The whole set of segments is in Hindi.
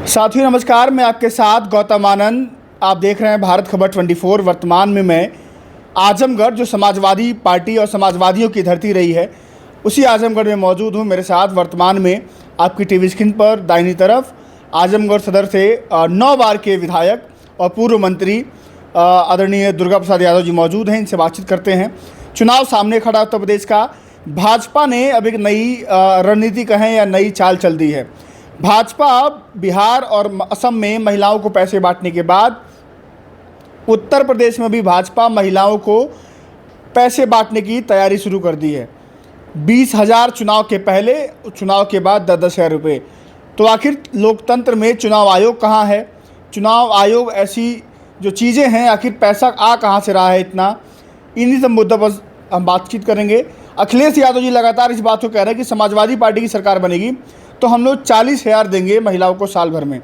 साथियों नमस्कार, मैं आपके साथ गौतम आनंद। आप देख रहे हैं भारत खबर 24। वर्तमान में मैं आजमगढ़, जो समाजवादी पार्टी और समाजवादियों की धरती रही है, उसी आजमगढ़ में मौजूद हूं। मेरे साथ वर्तमान में आपकी टीवी स्क्रीन पर दाहिनी तरफ आजमगढ़ सदर से 9 बार के विधायक और पूर्व मंत्री आदरणीय दुर्गा प्रसाद यादव जी मौजूद हैं। इनसे बातचीत करते हैं। चुनाव सामने खड़ा उत्तर प्रदेश का। भाजपा ने अब एक नई रणनीति कहें या नई चाल चल दी है। भाजपा बिहार और असम में महिलाओं को पैसे बांटने के बाद उत्तर प्रदेश में भी भाजपा महिलाओं को पैसे बांटने की तैयारी शुरू कर दी है। 20,000 चुनाव के पहले, चुनाव के बाद 10,000 रुपये। तो आखिर लोकतंत्र में चुनाव आयोग कहाँ है? चुनाव आयोग ऐसी जो चीज़ें हैं, आखिर पैसा आ कहाँ से रहा है इतना? इन्हीं सब मुद्दों पर हम बातचीत करेंगे। अखिलेश यादव जी लगातार इस बात को कह रहे हैं कि समाजवादी पार्टी की सरकार बनेगी तो हम लोग 40,000 देंगे महिलाओं को साल भर में।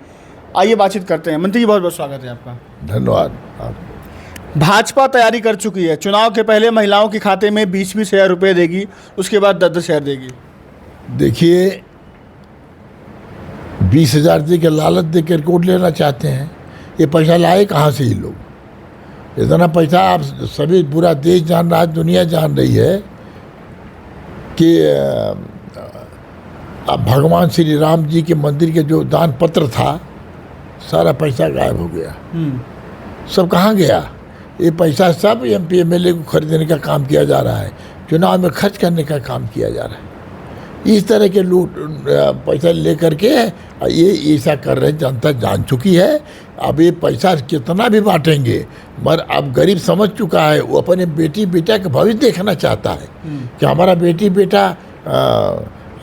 आइए बातचीत करते हैं। मंत्री जी, बहुत बहुत स्वागत है आपका। धन्यवाद। भाजपा तैयारी कर चुकी है। चुनाव के पहले महिलाओं के खाते में 20,000 रुपये देगी, उसके बाद 10,000 देगी। देखिए, 20,000 दे के लालच दे कर वोट लेना चाहते हैं। ये पैसा लाए कहाँ से ये लोग? इतना पैसा आप सभी पूरा देश जान रहा है, दुनिया जान रही है कि अब भगवान श्री राम जी के मंदिर के जो दान पत्र था, सारा पैसा गायब हो गया। सब कहाँ गया? ये पैसा सब MP MLA को खरीदने का काम किया जा रहा है, चुनाव में खर्च करने का काम किया जा रहा है। इस तरह के लूट पैसा ले करके ये ऐसा कर रहे हैं। जनता जान चुकी है। अब ये पैसा कितना भी बांटेंगे, मगर अब गरीब समझ चुका है। वो अपने बेटी बेटा का भविष्य देखना चाहता है कि हमारा बेटी बेटा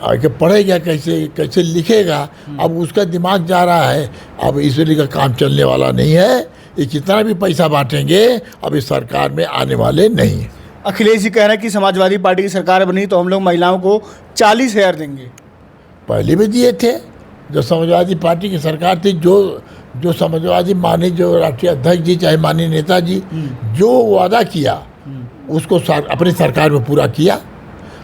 आगे पढ़ेगा कैसे, कैसे लिखेगा। अब उसका दिमाग जा रहा है। अब इसलिए का काम चलने वाला नहीं है। ये कितना भी पैसा बांटेंगे, अब इस सरकार में आने वाले नहीं है। अखिलेश जी कह रहे हैं कि समाजवादी पार्टी की सरकार बनी तो हम लोग महिलाओं को 40,000 देंगे। पहले भी दिए थे। जो समाजवादी पार्टी की सरकार थी, जो समाजवादी माननीय जो राष्ट्रीय अध्यक्ष जी, चाहे माननीय नेताजी, जो वादा किया उसको अपनी सरकार में पूरा किया।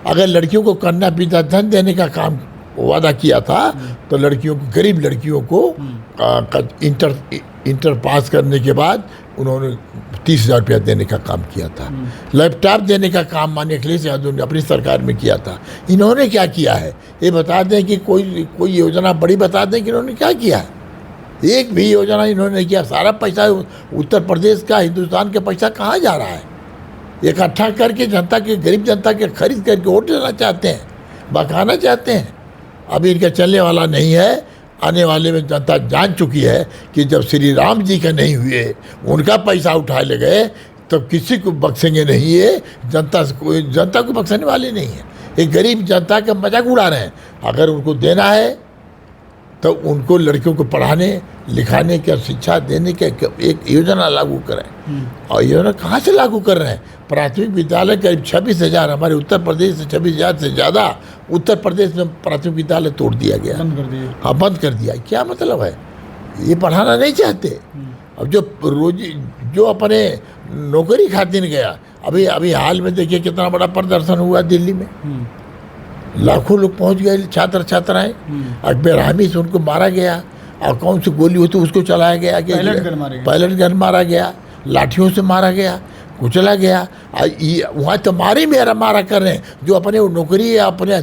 अगर लड़कियों को कन्या विद्याधन देने का काम वादा किया था, तो लड़कियों को, गरीब लड़कियों को इंटर पास करने के बाद उन्होंने 30,000 रुपया देने का काम किया था। लैपटॉप देने का काम माननीय अखिलेश यादव ने अपनी सरकार में किया था। इन्होंने क्या किया है ये बता दें कि कोई योजना बड़ी बता दें कि इन्होंने क्या किया है। एक भी योजना इन्होंने नहीं किया। सारा पैसा उत्तर प्रदेश का, हिंदुस्तान का पैसा कहाँ जा रहा है? इकट्ठा करके जनता के, गरीब जनता के खरीद करके वोट लेना चाहते हैं, बकाना चाहते हैं। अभी इनका चलने वाला नहीं है। आने वाले में जनता जान चुकी है कि जब श्री राम जी के नहीं हुए, उनका पैसा उठा ले गए, तो किसी को बख्शेंगे नहीं। ये जनता को बख्शने वाले नहीं है। एक गरीब जनता का मजाक उड़ा रहे हैं। अगर उनको देना है तो उनको लड़कियों को पढ़ाने लिखाने का, शिक्षा देने का एक योजना लागू करें। और योजना कहाँ से लागू कर रहे हैं? प्राथमिक विद्यालय करीब 26,000, हमारे उत्तर प्रदेश से 26,000 से ज़्यादा उत्तर प्रदेश में प्राथमिक विद्यालय तोड़ दिया गया, बंद कर दिया। हाँ, बंद कर दिया। क्या मतलब है? ये पढ़ाना नहीं चाहते। अब जो अपने नौकरी खातिर गया, अभी हाल में देखिए कितना बड़ा प्रदर्शन हुआ दिल्ली में। लाखों लोग पहुंच गए, छात्र छात्राएं। बेरहमी से उनको मारा गया। और कौन सी गोली होती उसको चलाया गया, पायलट गन मारा गया, लाठियों से मारा गया, कुचला गया। वहाँ तो मारा कर रहे हैं। जो अपने नौकरी या अपने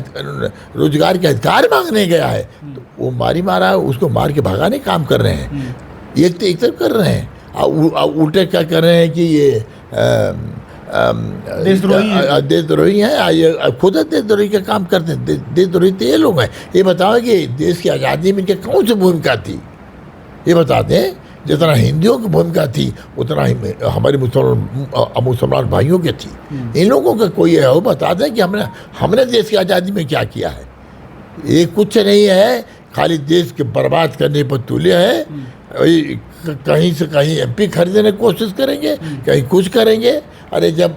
रोजगार के अधिकार मांगने गया है, तो वो मारा, उसको मार के भगाने काम कर रहे हैं। ये तो एक तरफ कर रहे हैं। उल्टे क्या कर रहे हैं कि ये देशद्रोही है। ये खुद देशद्रोही का काम करते हैं। देशद्रोही तो ये लोग हैं। ये बताओ कि देश की आज़ादी में इनकी कौन सी भूमिका थी? ये बताते हैं। जितना हिंदुओं की भूमिका थी, उतना ही हमारे मुसलमान भाइयों की थी। इन लोगों का कोई है वो बता दें कि हमने देश की आज़ादी में क्या किया है। ये कुछ नहीं है, खाली देश के बर्बाद करने पर तुले हैं। कहीं से कहीं MP खरीदने की कोशिश करेंगे, कहीं कुछ करेंगे। अरे जब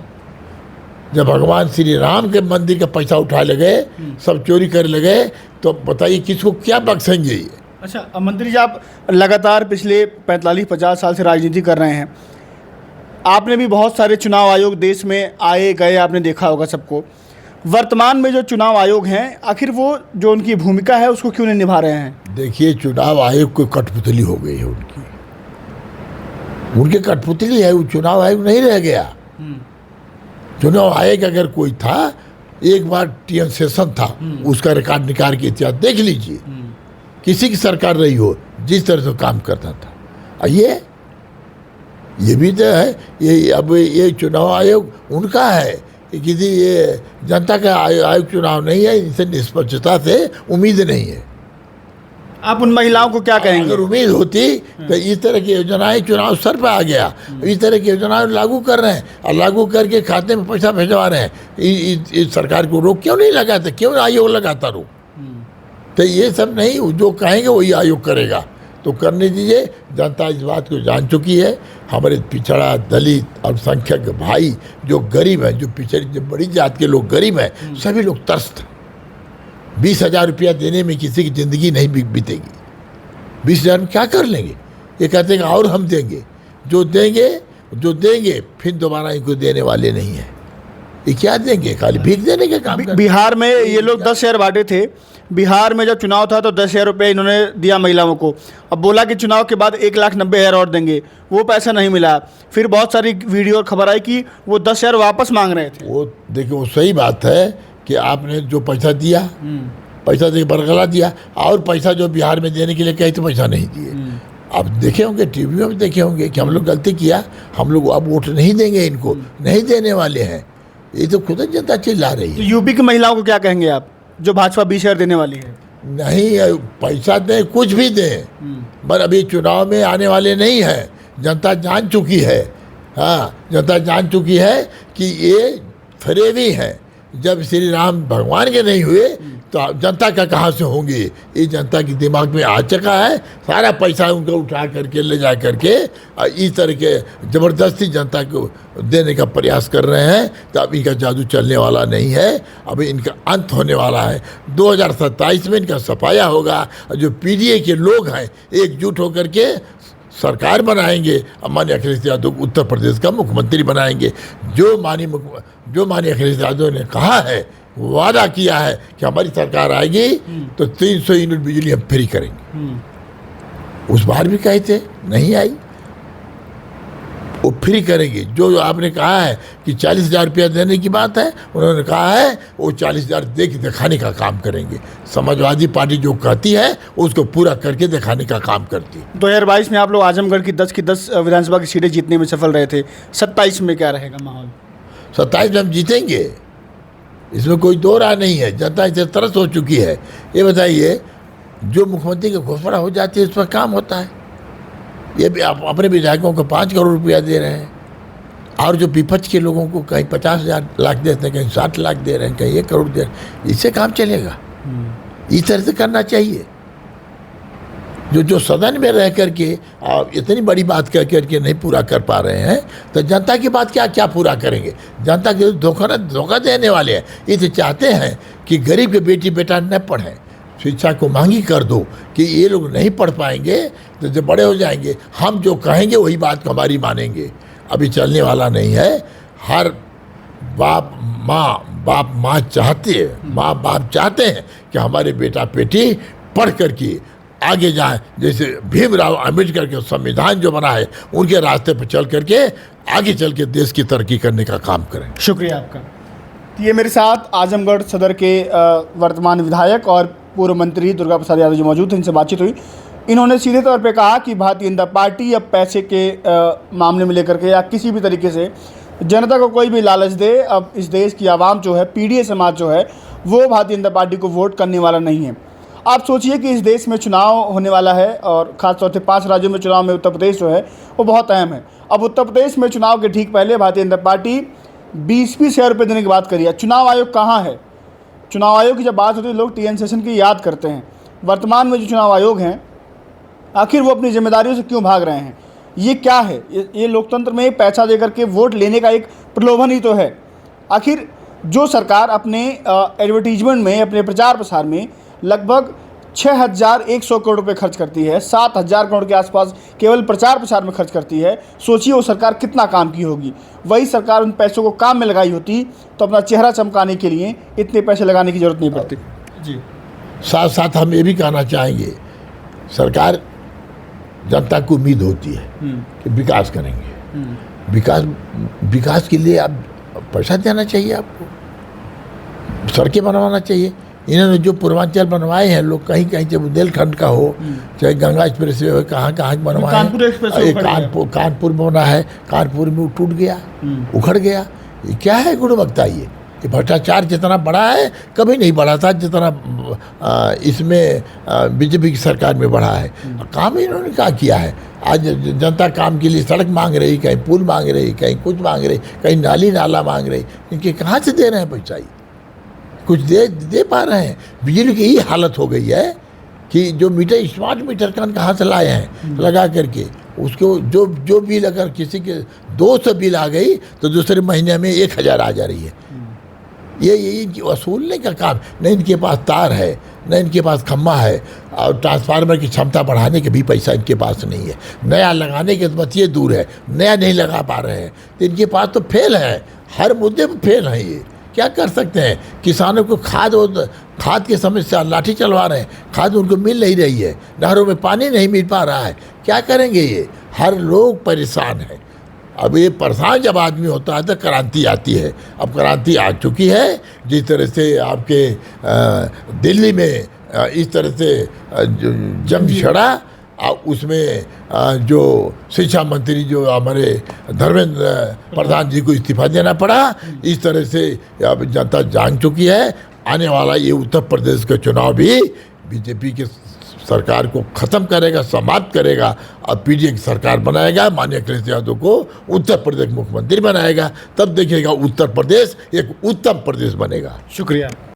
भगवान श्री राम के मंदिर का पैसा उठा ले गए, सब चोरी कर ले गए, तो बताइए किसको क्या बख्शेंगे ये? अच्छा मंत्री जी, आप लगातार पिछले 45-50 साल से राजनीति कर रहे हैं। आपने भी बहुत सारे चुनाव आयोग देश में आए गए, आपने देखा होगा सबको। वर्तमान में जो चुनाव आयोग हैं, आखिर वो जो उनकी भूमिका है उसको क्यों नहीं निभा रहे हैं? देखिए, चुनाव आयोग को कठपुतली हो गई है उनकी कठपुतली है। वो चुनाव आयोग नहीं रह गया। चुनाव आयोग अगर कोई था, एक बार टीएन शेषन था, उसका रिकॉर्ड निकाल के इतिहास देख लीजिए। किसी की सरकार रही हो, जिस तरह से काम करता था। और ये भी तो है, ये अब ये चुनाव आयोग उनका है, किसी ये जनता का आयोग चुनाव नहीं है। इनसे निष्पक्षता से उम्मीद नहीं है। आप उन महिलाओं को क्या कहेंगे? अगर उम्मीद होती तो इस तरह की योजनाएं, चुनाव सर पे आ गया, इस तरह की योजनाएं लागू कर रहे हैं और लागू करके खाते में पैसा भिजवा रहे हैं। इस सरकार को रोक क्यों नहीं लगाते? क्यों आयोग लगाता रोक? तो ये सब नहीं, जो कहेंगे वही आयोग करेगा, तो करने दीजिए। जनता इस बात को जान चुकी है। हमारे पिछड़ा, दलित, अल्पसंख्यक भाई जो गरीब हैं, जो पिछड़ी, जो बड़ी जात के लोग गरीब हैं, सभी लोग तरसते। 20,000 रुपया देने में किसी की ज़िंदगी नहीं बीतेगी। 20,000 में क्या कर लेंगे? ये कहते हैं कि और हम देंगे। जो देंगे फिर दोबारा इनको देने वाले नहीं हैं। ये क्या देंगे? खाली भीख देने का काम। बिहार में ये लोग 10 शेयर बांटे थे। बिहार में जब चुनाव था तो 10,000 रुपये इन्होंने दिया महिलाओं को। अब बोला कि चुनाव के बाद 1,90,000 और देंगे, वो पैसा नहीं मिला। फिर बहुत सारी वीडियो और खबर आई कि वो 10,000 वापस मांग रहे थे। वो देखिए, वो सही बात है कि आपने जो पैसा दिया, पैसा दे बरगला दिया, और पैसा जो बिहार में देने के लिए कहे तो पैसा नहीं दिए। आप देखे होंगे, टीवी में देखे होंगे कि हम लोग गलती किया, हम लोग अब वोट नहीं देंगे, इनको नहीं देने वाले हैं। ये तो खुद जनता चिल्ला रही है। तो यूपी की महिलाओं को क्या कहेंगे आप, जो भाजपा 20,000 देने वाली है? नहीं, पैसा दें, कुछ भी दें, पर अभी चुनाव में आने वाले नहीं है। जनता जान चुकी है। हाँ, जनता जान चुकी है कि ये फरेबी है। जब श्री राम भगवान के नहीं हुए तो जनता का कहाँ से होंगे? ये जनता के दिमाग में आ चुका है। सारा पैसा उनको उठा करके ले जा करके इस तरह के ज़बरदस्ती जनता को देने का प्रयास कर रहे हैं। तो अब इनका जादू चलने वाला नहीं है, अब इनका अंत होने वाला है। 2027 में इनका सफाया होगा। और जो पीडीए के लोग हैं, एकजुट होकर के सरकार बनाएंगे। माननीय अखिलेश यादव उत्तर प्रदेश का मुख्यमंत्री बनाएंगे। जो माननीय अखिलेश यादव ने कहा है, वादा किया है कि हमारी सरकार आएगी तो 300 यूनिट बिजली हम फ्री करेंगे। उस बार भी कहे थे, नहीं आई। वो फ्री करेंगे। जो आपने कहा है कि 40,000 रुपया देने की बात है, उन्होंने कहा है वो 40,000 दे के दिखाने का काम करेंगे। समाजवादी पार्टी जो कहती है उसको पूरा करके दिखाने का काम करती है। 2022 में आप लोग आजमगढ़ की 10 की 10 विधानसभा की सीटें जीतने में सफल रहे थे। 27 में क्या रहेगा माहौल? 27 में हम जीतेंगे, इसमें कोई दो राय नहीं है। जनता इसे तरस हो चुकी है। ये बताइए, जो मुख्यमंत्री की घोषणा हो जाती है, इस पर काम होता है। ये भी आप अपने विधायकों को 5 करोड़ रुपया दे रहे हैं, और जो विपक्ष के लोगों को कहीं 50,000 लाख देते हैं, कहीं 60 लाख दे रहे हैं, कहीं 1 करोड़ दे रहे हैं। इससे काम चलेगा? इस तरह से करना चाहिए। जो सदन में रह करके इतनी बड़ी बात कह करके नहीं पूरा कर पा रहे हैं, तो जनता की बात क्या पूरा करेंगे? जनता के धोखा देने वाले हैं। ये तो चाहते हैं कि गरीब के बेटी बेटा न पढ़ें, शिक्षा को महंगी कर दो कि ये लोग नहीं पढ़ पाएंगे, तो जब बड़े हो जाएंगे हम जो कहेंगे वही बात हमारी मानेंगे। अभी चलने वाला नहीं है। हर बाप बाप चाहते हैं कि हमारे बेटा बेटी पढ़ करके आगे जाएं। जैसे भीमराव अम्बेडकर के संविधान जो बना है, उनके रास्ते पर चल करके आगे चल के देश की तरक्की करने का काम करें। शुक्रिया आपका। ये मेरे साथ आजमगढ़ सदर के वर्तमान विधायक और पूर्व मंत्री दुर्गा प्रसाद यादव जी मौजूद थे। इनसे बातचीत हुई। इन्होंने सीधे तौर पे कहा कि भारतीय जनता पार्टी अब पैसे के मामले में लेकर के या किसी भी तरीके से जनता को कोई भी लालच दे, अब इस देश की आवाम जो है, पीडीए समाज जो है, वो भारतीय जनता पार्टी को वोट करने वाला नहीं है। आप सोचिए कि इस देश में चुनाव होने वाला है, और ख़ासतौर से 5 राज्यों में चुनाव में उत्तर प्रदेश जो है वो बहुत अहम है। अब उत्तर प्रदेश में चुनाव के ठीक पहले भारतीय जनता पार्टी 20,000 रुपये देने की बात करी है। चुनाव आयोग कहाँ है? चुनाव आयोग की जब बात होती है, लोग टीएन शेषन की याद करते हैं। वर्तमान में जो चुनाव आयोग हैं, आखिर वो अपनी जिम्मेदारियों से क्यों भाग रहे हैं? ये क्या है? ये लोकतंत्र में पैसा देकर के वोट लेने का एक प्रलोभन ही तो है। आखिर जो सरकार अपने एडवर्टीजमेंट में, अपने प्रचार प्रसार में लगभग 6,100 करोड़ रुपए खर्च करती है, 7,000 करोड़ के आसपास केवल प्रचार प्रसार में खर्च करती है। सोचिए वो सरकार कितना काम की होगी। वही सरकार उन पैसों को काम में लगाई होती तो अपना चेहरा चमकाने के लिए इतने पैसे लगाने की जरूरत नहीं पड़ती। जी, साथ साथ हम ये भी कहना चाहेंगे, सरकार जनता को उम्मीद होती है कि विकास करेंगे। विकास के लिए आप पैसा देना चाहिए, आपको सड़कें बनवाना चाहिए। इन्होंने जो पूर्वांचल बनवाए हैं लोग, कहीं कहीं चाहे बुंदेलखंड का हो, चाहे गंगा एक्सप्रेस वे हो, कहाँ कहाँ बनवाए हैं। कानपुर बना है, कानपुर में टूट गया, उखड़ गया। ये क्या है गुणवत्ता? ये भ्रष्टाचार जितना बड़ा है कभी नहीं बढ़ा था जितना इसमें बीजेपी की सरकार में बढ़ा है। काम इन्होंने क्या किया है? आज जनता काम के लिए सड़क मांग रही, कहीं पुल मांग रही, कहीं कुछ मांग रही, कहीं नाली नाला मांग रही। इनके कहाँ से दे रहे हैं पैसा? कुछ दे पा रहे हैं? बिजली की ही हालत हो गई है कि जो मीटर, स्मार्ट मीटर कहाँ से लाए हैं लगा करके, उसको जो बिल अगर किसी के 200 बिल आ गई तो दूसरे महीने में 1,000 आ जा रही है। ये वसूलने का काम, न इनके पास तार है, न इनके पास खम्मा है, और ट्रांसफार्मर की क्षमता बढ़ाने के भी पैसा इनके पास नहीं है। नया लगाने के बात ये दूर है, नया नहीं लगा पा रहे हैं। तो इनके पास तो फेल है, हर मुद्दे पर फेल है। ये क्या कर सकते हैं? किसानों को खाद की समस्या, लाठी चलवा रहे हैं, खाद उनको मिल नहीं रही है, नहरों में पानी नहीं मिल पा रहा है। क्या करेंगे? ये हर लोग परेशान है। अब ये परेशान जब आदमी होता है तो क्रांति आती है। अब क्रांति आ चुकी है। जिस तरह से आपके दिल्ली में इस तरह से जंग छिड़ा, उसमें जो शिक्षा मंत्री जो हमारे धर्मेंद्र प्रधान जी को इस्तीफा देना पड़ा, इस तरह से अब जनता जान चुकी है। आने वाला ये उत्तर प्रदेश का चुनाव भी बीजेपी के सरकार को खत्म करेगा, समाप्त करेगा, और पीडीए की सरकार बनाएगा। माननीय अखिलेश यादव को उत्तर प्रदेश मुख्यमंत्री बनाएगा। तब देखिएगा उत्तर प्रदेश एक उत्तम प्रदेश बनेगा। शुक्रिया।